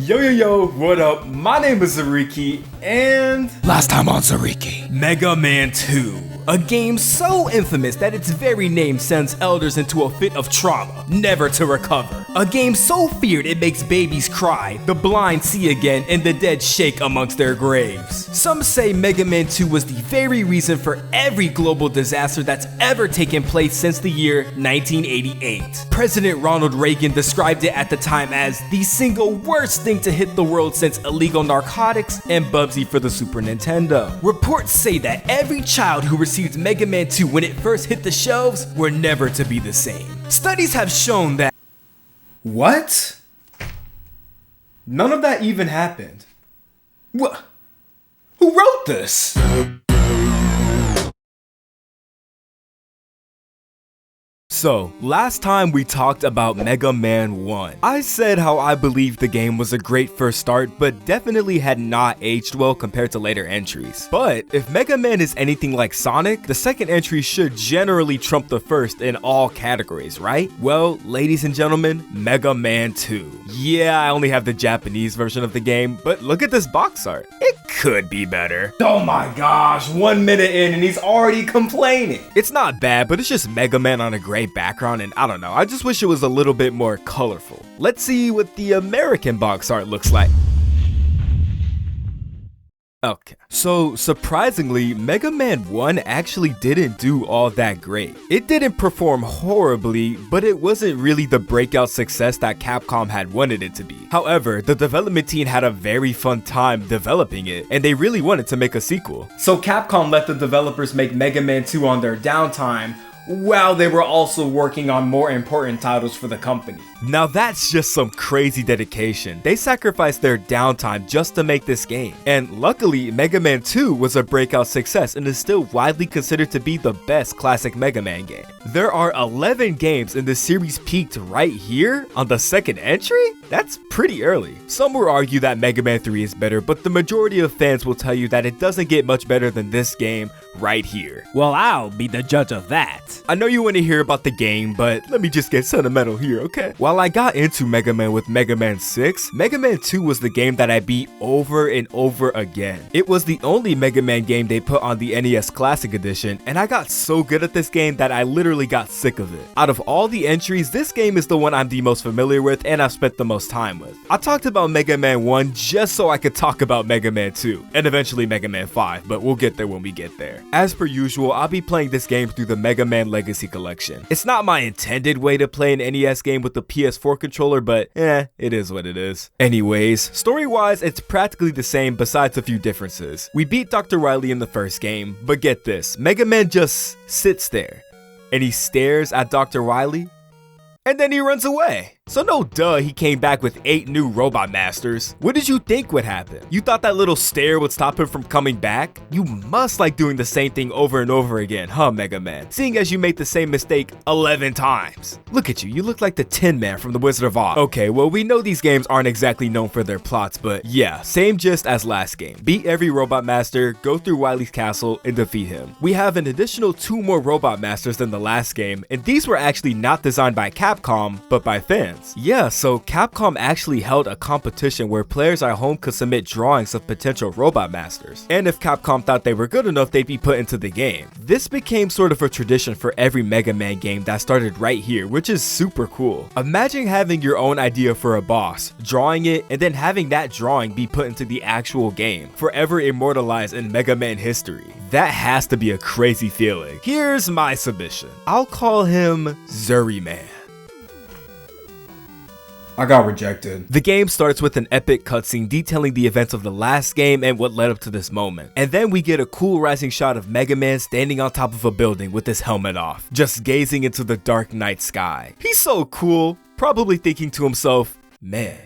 Yo, what up? My name is ZuriKey, and last time on ZuriKey, Megaman 2. A game so infamous that its very name sends elders into a fit of trauma, never to recover. A game so feared it makes babies cry, the blind see again, and the dead shake amongst their graves. Some say Mega Man 2 was the very reason for every global disaster that's ever taken place since the year 1988. President Ronald Reagan described it at the time as the single worst thing to hit the world since illegal narcotics and Bubsy for the Super Nintendo. Reports say that every child who received Mega Man 2 when it first hit the shelves were never to be the same. Studies have shown that— What? None of that even happened. What? Who wrote this? So, last time we talked about Mega Man 1. I said how I believed the game was a great first start, but definitely had not aged well compared to later entries. But if Mega Man is anything like Sonic, the second entry should generally trump the first in all categories, right? Well, ladies and gentlemen, Mega Man 2. Yeah, I only have the Japanese version of the game, but look at this box art. It could be better. Oh my gosh, 1 minute in and he's already complaining. It's not bad, but it's just Mega Man on a gray background, and I don't know, I just wish it was a little bit more colorful. Let's see what the American box art looks like. Okay, so surprisingly, Mega Man 1 actually didn't do all that great. It didn't perform horribly, but it wasn't really the breakout success that Capcom had wanted it to be. However, the development team had a very fun time developing it, and they really wanted to make a sequel. So Capcom let the developers make Mega Man 2 on their downtime, while they were also working on more important titles for the company. Now that's just some crazy dedication. They sacrificed their downtime just to make this game. And luckily, Mega Man 2 was a breakout success and is still widely considered to be the best classic Mega Man game. There are 11 games and the series peaked right here on the second entry? That's pretty early. Some will argue that Mega Man 3 is better, but the majority of fans will tell you that it doesn't get much better than this game right here. Well, I'll be the judge of that. I know you want to hear about the game, but let me just get sentimental here, okay? While I got into Mega Man with Mega Man 6, Mega Man 2 was the game that I beat over and over again. It was the only Mega Man game they put on the NES Classic Edition, and I got so good at this game that I literally got sick of it. Out of all the entries, this game is the one I'm the most familiar with and I've spent the most time with. I talked about Mega Man 1 just so I could talk about Mega Man 2, and eventually Mega Man 5, but we'll get there when we get there. As per usual, I'll be playing this game through the Mega Man Legacy Collection. It's not my intended way to play an NES game with the PS4 controller, but it is what it is. Anyways, story-wise, it's practically the same besides a few differences. We beat Dr. Wily in the first game, but get this, Mega Man just sits there, and he stares at Dr. Wily, and then he runs away. So no duh, he came back with 8 new Robot Masters. What did you think would happen? You thought that little stare would stop him from coming back? You must like doing the same thing over and over again, huh, Mega Man? Seeing as you made the same mistake 11 times. Look at you, you look like the Tin Man from The Wizard of Oz. Okay, well we know these games aren't exactly known for their plots, but yeah, same gist as last game. Beat every Robot Master, go through Wily's castle, and defeat him. We have an additional 2 more Robot Masters than the last game, and these were actually not designed by Capcom, but by fans. Yeah, so Capcom actually held a competition where players at home could submit drawings of potential Robot Masters. And if Capcom thought they were good enough, they'd be put into the game. This became sort of a tradition for every Mega Man game that started right here, which is super cool. Imagine having your own idea for a boss, drawing it, and then having that drawing be put into the actual game, forever immortalized in Mega Man history. That has to be a crazy feeling. Here's my submission. I'll call him ZuriMan. I got rejected. The game starts with an epic cutscene detailing the events of the last game and what led up to this moment. And then we get a cool rising shot of Mega Man standing on top of a building with his helmet off, just gazing into the dark night sky. He's so cool, probably thinking to himself, man,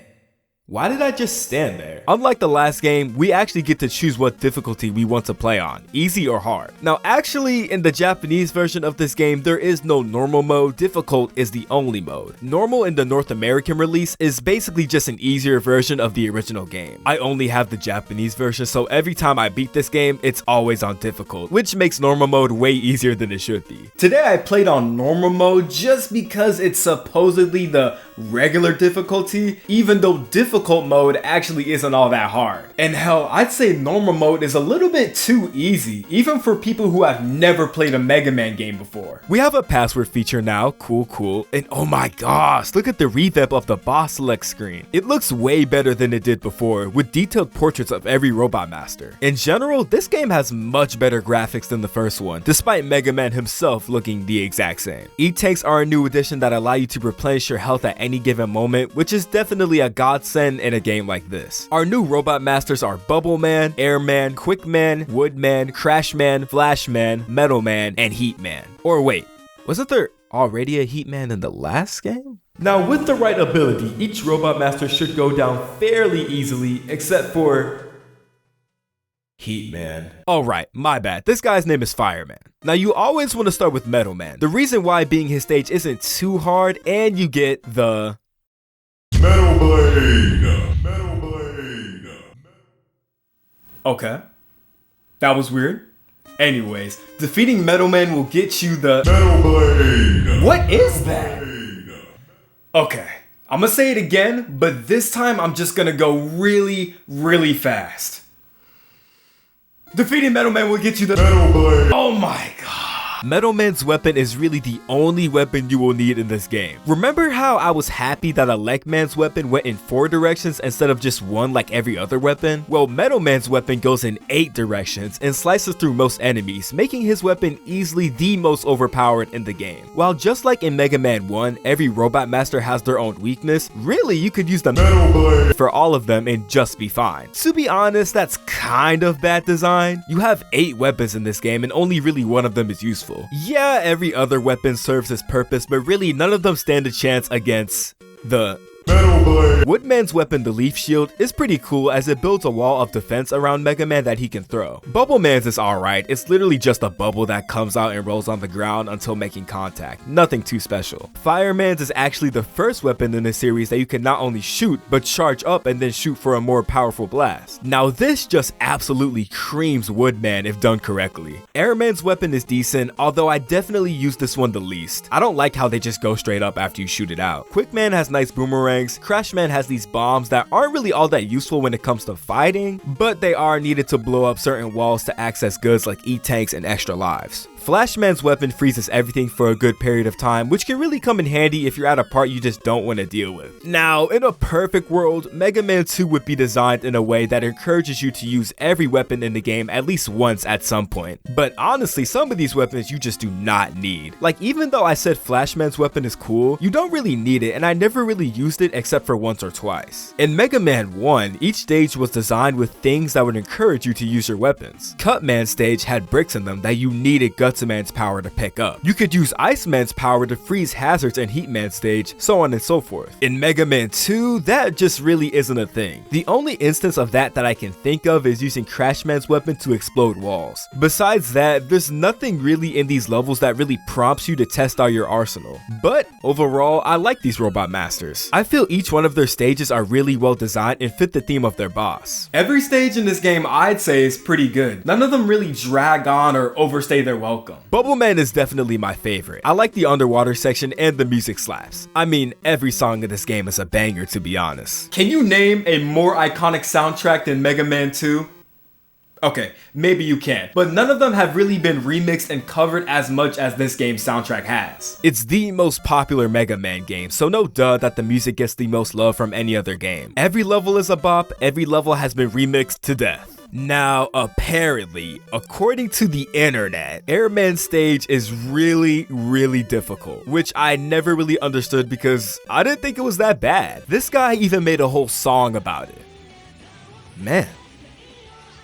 why did I just stand there? Unlike the last game, we actually get to choose what difficulty we want to play on, easy or hard. Now actually, in the Japanese version of this game, there is no normal mode, difficult is the only mode. Normal in the North American release is basically just an easier version of the original game. I only have the Japanese version, so every time I beat this game, it's always on difficult, which makes normal mode way easier than it should be. Today I played on normal mode just because it's supposedly the regular difficulty, even though difficulty difficult mode actually isn't all that hard. And hell, I'd say normal mode is a little bit too easy, even for people who have never played a Mega Man game before. We have a password feature now, cool, and oh my gosh, look at the revamp of the boss select screen. It looks way better than it did before, with detailed portraits of every Robot Master. In general, this game has much better graphics than the first one, despite Mega Man himself looking the exact same. E-tanks are a new addition that allow you to replenish your health at any given moment, which is definitely a godsend in a game like this. Our new Robot Masters are Bubble Man, Air Man, Quick Man, Wood Man, Crash Man, Flash Man, Metal Man, and Heat Man. Or wait, wasn't there already a Heat Man in the last game? Now, with the right ability, each Robot Master should go down fairly easily, except for Heat Man. Alright, my bad. This guy's name is Fireman. Now, you always want to start with Metal Man. The reason why being his stage isn't too hard, and you get the Metal Blade. Metal Blade. Okay. That was weird. Anyways, defeating Metal Man will get you the Metal Blade. What is that? Okay, I'm gonna say it again, but this time I'm just gonna go really fast. Defeating Metal Man will get you the Metal Blade. Oh my god. Metal Man's weapon is really the only weapon you will need in this game. Remember how I was happy that Elect Man's weapon went in 4 directions instead of just 1 like every other weapon? Well, Metal Man's weapon goes in 8 directions and slices through most enemies, making his weapon easily the most overpowered in the game. While just like in Mega Man 1, every Robot Master has their own weakness, really you could use the Metal Blade for all of them and just be fine. To be honest, that's kind of bad design. You have 8 weapons in this game and only really 1 of them is useful. Yeah, every other weapon serves its purpose, but really none of them stand a chance against the Metal Blade. Woodman's weapon, the Leaf Shield, is pretty cool as it builds a wall of defense around Mega Man that he can throw. Bubble Man's is alright, it's literally just a bubble that comes out and rolls on the ground until making contact, nothing too special. Fireman's is actually the first weapon in the series that you can not only shoot, but charge up and then shoot for a more powerful blast. Now this just absolutely creams Woodman if done correctly. Airman's weapon is decent, although I definitely use this one the least. I don't like how they just go straight up after you shoot it out. Quickman has nice boomerangs. Crashman has these bombs that aren't really all that useful when it comes to fighting, but they are needed to blow up certain walls to access goods like E-tanks and extra lives. Flashman's weapon freezes everything for a good period of time, which can really come in handy if you're at a part you just don't want to deal with. Now, in a perfect world, Mega Man 2 would be designed in a way that encourages you to use every weapon in the game at least once at some point. But honestly, some of these weapons you just do not need. Like, even though I said Flashman's weapon is cool, you don't really need it, and I never really used it except for once or twice. In Mega Man 1, each stage was designed with things that would encourage you to use your weapons. Cutman's stage had bricks in them that you needed Gutsaman's power to pick up. You could use Iceman's power to freeze hazards in Heatman's stage, so on and so forth. In Mega Man 2, that just really isn't a thing. The only instance of that I can think of is using Crashman's weapon to explode walls. Besides that, there's nothing really in these levels that really prompts you to test out your arsenal. But overall, I like these Robot Masters. I feel each one of their stages are really well designed and fit the theme of their boss. Every stage in this game I'd say is pretty good. None of them really drag on or overstay their welcome. Bubble Man is definitely my favorite. I like the underwater section and the music slaps. I mean, every song in this game is a banger, to be honest. Can you name a more iconic soundtrack than Mega Man 2? Okay, maybe you can, but none of them have really been remixed and covered as much as this game's soundtrack has. It's the most popular Mega Man game, so no duh that the music gets the most love from any other game. Every level is a bop, every level has been remixed to death. Now, apparently, according to the internet, Airman's stage is really difficult, which I never really understood because I didn't think it was that bad. This guy even made a whole song about it. Man,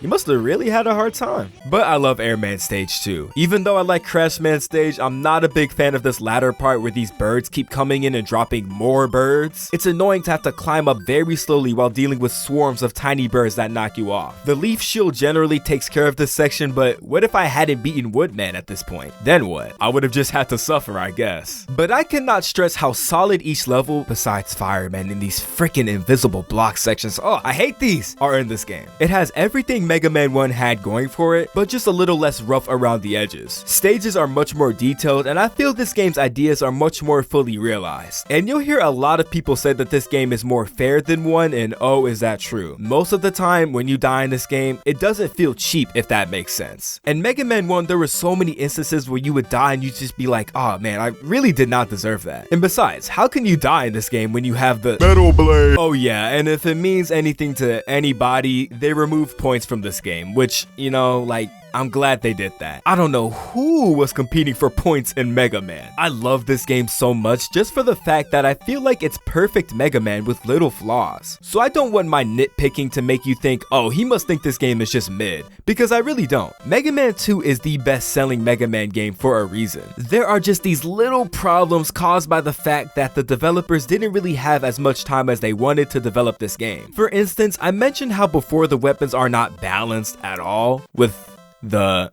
you must have really had a hard time. But I love Airman's stage too. Even though I like Crashman's stage, I'm not a big fan of this latter part where these birds keep coming in and dropping more birds. It's annoying to have to climb up very slowly while dealing with swarms of tiny birds that knock you off. The Leaf Shield generally takes care of this section, but what if I hadn't beaten Woodman at this point? Then what? I would have just had to suffer, I guess. But I cannot stress how solid each level, besides Fireman and these freaking invisible block sections, oh, I hate these, are in this game. It has everything everything Mega Man 1 had going for it, but just a little less rough around the edges. Stages are much more detailed, and I feel this game's ideas are much more fully realized. And you'll hear a lot of people say that this game is more fair than 1, and oh, is that true? Most of the time, when you die in this game, it doesn't feel cheap, if that makes sense. In Mega Man 1, there were so many instances where you would die and you'd just be like, oh man, I really did not deserve that. And besides, how can you die in this game when you have the Metal Blade? Oh yeah, and if it means anything to anybody, they removed points from this game, which, you know, like, I'm glad they did that. I don't know who was competing for points in Mega Man. I love this game so much just for the fact that I feel like it's perfect Mega Man with little flaws. So I don't want my nitpicking to make you think, oh, he must think this game is just mid, because I really don't. Mega Man 2 is the best-selling Mega Man game for a reason. There are just these little problems caused by the fact that the developers didn't really have as much time as they wanted to develop this game. For instance, I mentioned how before the weapons are not balanced at all with Is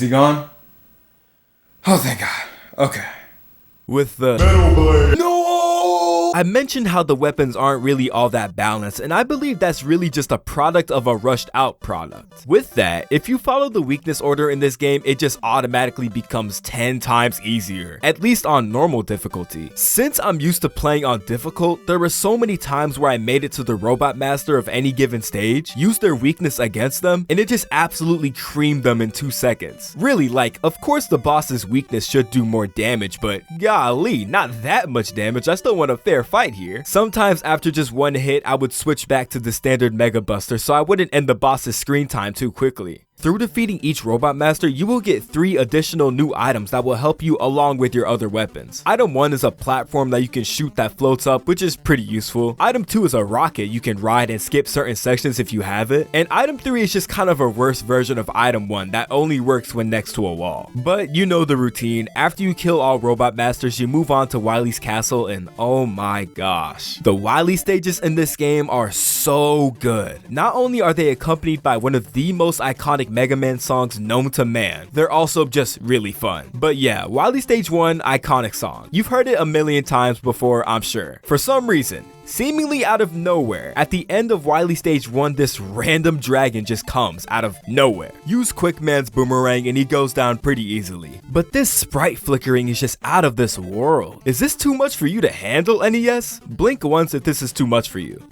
he gone? Oh, thank God. Okay. With the Metal Blade. No! I mentioned how the weapons aren't really all that balanced, and I believe that's really just a product of a rushed out product. With that, if you follow the weakness order in this game, it just automatically becomes 10 times easier, at least on normal difficulty. Since I'm used to playing on difficult, there were so many times where I made it to the Robot Master of any given stage, used their weakness against them, and it just absolutely creamed them in 2 seconds. Really, like, of course the boss's weakness should do more damage, but golly, not that much damage. I still want a fair fight here. Sometimes after just one hit, I would switch back to the standard Mega Buster so I wouldn't end the boss's screen time too quickly. Through defeating each Robot Master, you will get 3 additional new items that will help you along with your other weapons. Item 1 is a platform that you can shoot that floats up, which is pretty useful. Item 2 is a rocket you can ride and skip certain sections if you have it. And item 3 is just kind of a worse version of item 1 that only works when next to a wall. But you know the routine. After you kill all Robot Masters, you move on to Wily's castle, and oh my gosh. The Wily stages in this game are so good. Not only are they accompanied by one of the most iconic Mega Man songs known to man, they're also just really fun. But yeah, Wily Stage 1, iconic song. You've heard it a million times before, I'm sure. For some reason, seemingly out of nowhere, at the end of Wily Stage 1, this random dragon just comes out of nowhere. Use Quickman's boomerang and he goes down pretty easily. But this sprite flickering is just out of this world. Is this too much for you to handle, NES? Blink once if this is too much for you.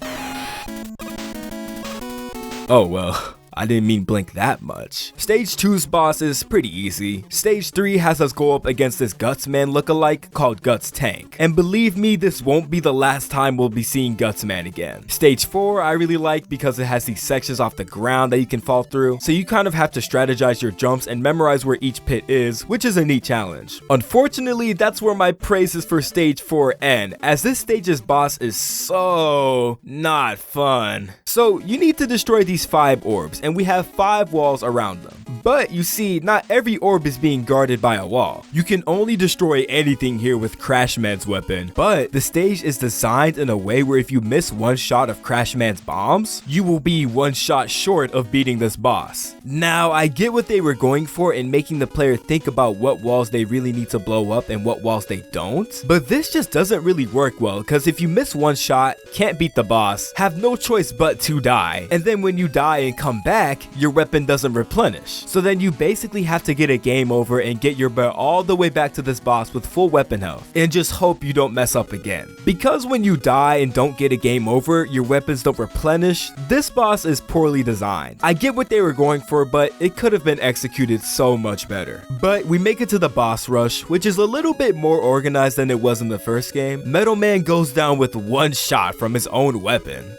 Oh well. I didn't mean blink that much. Stage 2's boss is pretty easy. Stage 3 has us go up against this Gutsman lookalike called Guts Tank. And believe me, this won't be the last time we'll be seeing Gutsman again. Stage 4 I really like because it has these sections off the ground that you can fall through, so you kind of have to strategize your jumps and memorize where each pit is, which is a neat challenge. Unfortunately, that's where my praises for Stage 4 end, as this stage's boss is so not fun. So you need to destroy these 5 orbs, and we have 5 walls around them. But you see, not every orb is being guarded by a wall. You can only destroy anything here with Crashman's weapon, but the stage is designed in a way where if you miss one shot of Crashman's bombs, you will be one shot short of beating this boss. Now, I get what they were going for in making the player think about what walls they really need to blow up and what walls they don't, but this just doesn't really work well, because if you miss one shot, can't beat the boss, have no choice but to die, and then when you die and come back, your weapon doesn't replenish. So then you basically have to get a game over and get your butt all the way back to this boss with full weapon health, and just hope you don't mess up again. Because when you die and don't get a game over, your weapons don't replenish, this boss is poorly designed. I get what they were going for, but it could have been executed so much better. But we make it to the boss rush, which is a little bit more organized than it was in the first game. Metal Man goes down with one shot from his own weapon.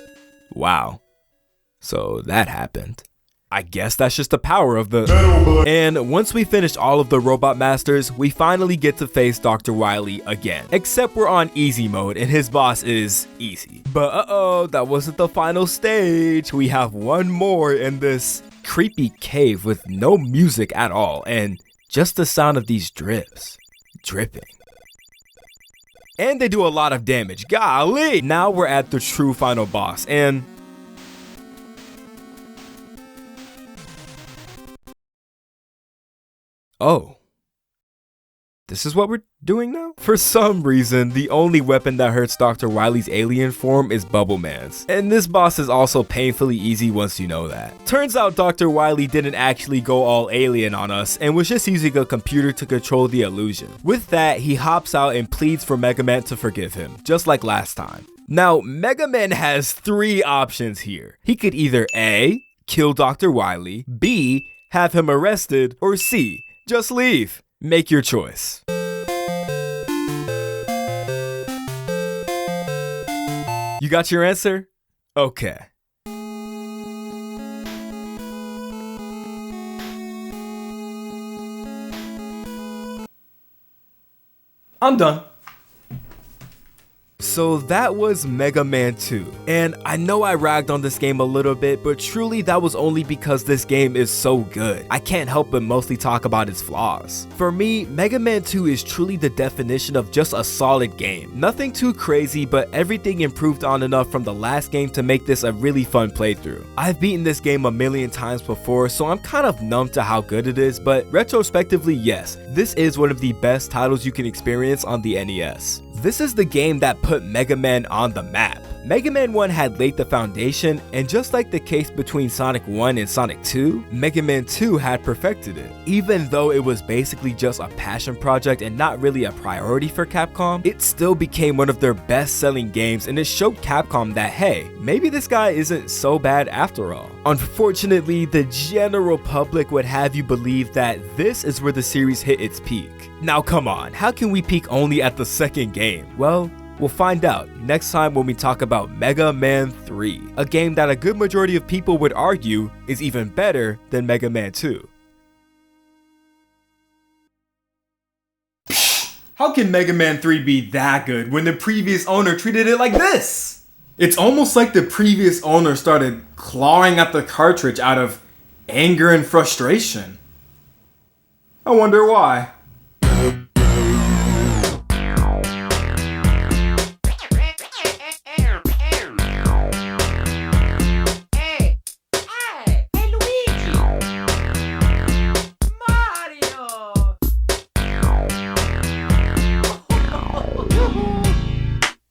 Wow. So that happened. I guess that's just the power of the And once we finish all of the Robot Masters, we finally get to face Dr. Wily again. Except we're on easy mode and his boss is easy. But uh-oh, that wasn't the final stage. We have one more in this creepy cave with no music at all and just the sound of these drips. Dripping. And they do a lot of damage. Golly! Now we're at the true final boss, and oh, This is what we're doing now? For some reason, the only weapon that hurts Dr. Wily's alien form is Bubble Man's. And this boss is also painfully easy once you know that. Turns out Dr. Wily didn't actually go all alien on us and was just using a computer to control the illusion. With that, he hops out and pleads for Megaman to forgive him, just like last time. Now, Megaman has 3 options here. He could either A, kill Dr. Wily, B, have him arrested, or C, just leave. Make your choice. You got your answer? Okay. I'm done. So that was Mega Man 2, and I know I ragged on this game a little bit, but truly that was only because this game is so good. I can't help but mostly talk about its flaws. For me, Mega Man 2 is truly the definition of just a solid game. Nothing too crazy, but everything improved on enough from the last game to make this a really fun playthrough. I've beaten this game a million times before, so I'm kind of numb to how good it is, but retrospectively, yes, this is one of the best titles you can experience on the NES. This is the game that put Mega Man on the map. Mega Man 1 had laid the foundation, and just like the case between Sonic 1 and Sonic 2, Mega Man 2 had perfected it. Even though it was basically just a passion project and not really a priority for Capcom, it still became one of their best-selling games, and it showed Capcom that, hey, maybe this guy isn't so bad after all. Unfortunately, the general public would have you believe that this is where the series hit its peak. Now come on, how can we peak only at the second game? Well, we'll find out next time when we talk about Mega Man 3, a game that a good majority of people would argue is even better than Mega Man 2. How can Mega Man 3 be that good when the previous owner treated it like this? It's almost like the previous owner started clawing at the cartridge out of anger and frustration. I wonder why.